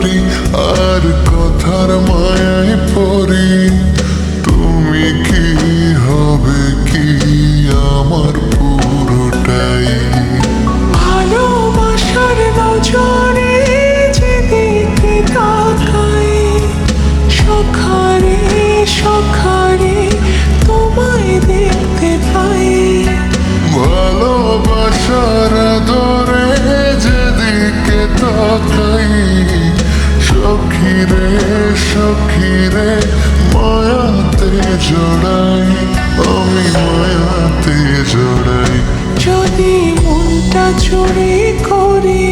করি আর কথার মায়ায় পড়ি। তুমি কি হবে কি আমার পুরোটাই। ভালোবাসার নজরে যেদিকে তাকাই, সখারে সখারে তোমায় দেখতে পাই। ভালোবাসার ধরে যেদিকে তাকাই, সখিরে সখিরে মায়াতে জড়াই, আমি মায়াতে জড়াই। যদি মনটা চুরি করি,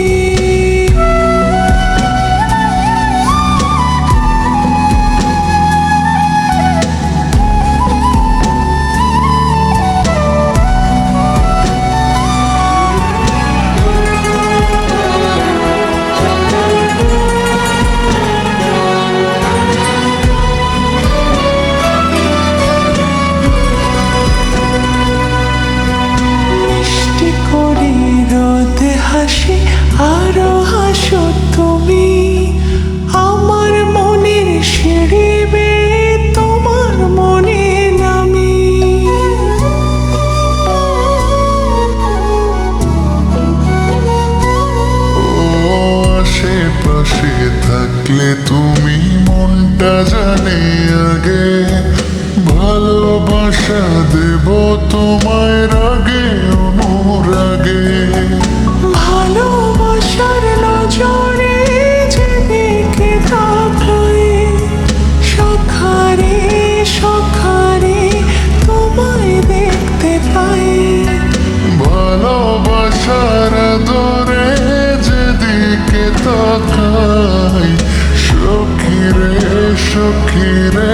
মিষ্টি করে রোদে হাসি আরো হাসো তুমি। আমার মনের সিঁড়ি বেয়ে তোমার মনে নামি। ও আশেপাশে থাকলে তুমি মনটা জানে আগে, ভালোবাসা দেব তোমায় রাগে অনুরাগে। ভালোবাসার নজরে যেদিকে তাকাই, সখারে সখারে তোমায় দেখতে পাই। ভালোবাসার ধরে যেদিকে তাকাই, সখিরে সখিরে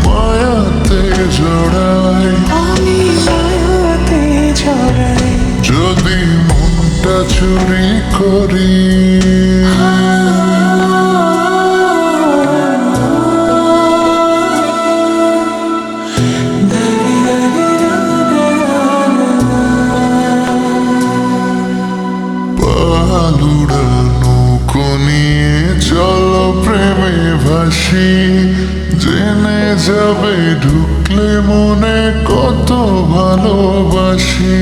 মায়াতে জড়াই, আমি মায়াতে জড়াই। যদি মনটা চুরি করি। পালুড়ানো নিয়ে চলো প্রেমে ভাসি, জেনে যাবে ঢুকলে মনে কত ভালোবাসি।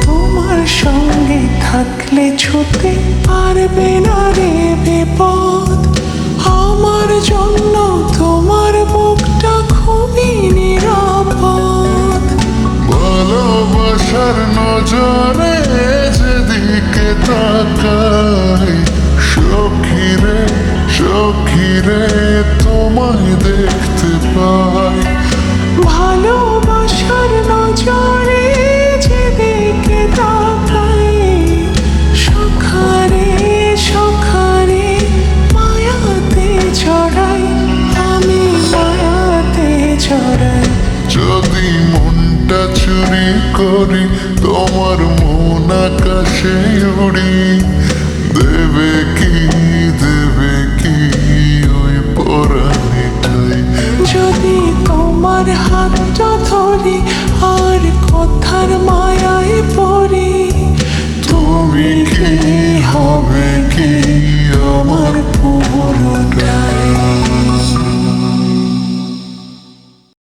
তোমার সঙ্গে থাকলে ছুতে পারবে না রে বিপদ। আমার জন্য তোমার বুকটা খুবই নিরাপদ। ভালোবাসার নজরে যেদিকে তাকাই, সখিরে সখিরে তোমায় দেখতে পাই। ভালোবাসার নজরে যেদিকে তাকাই, সখারে সখারে মায়াতে জড়াই, আমি মায়াতে জড়াই। যদি মনটা চুরি করি তোমার মন আকাশে উড়ি।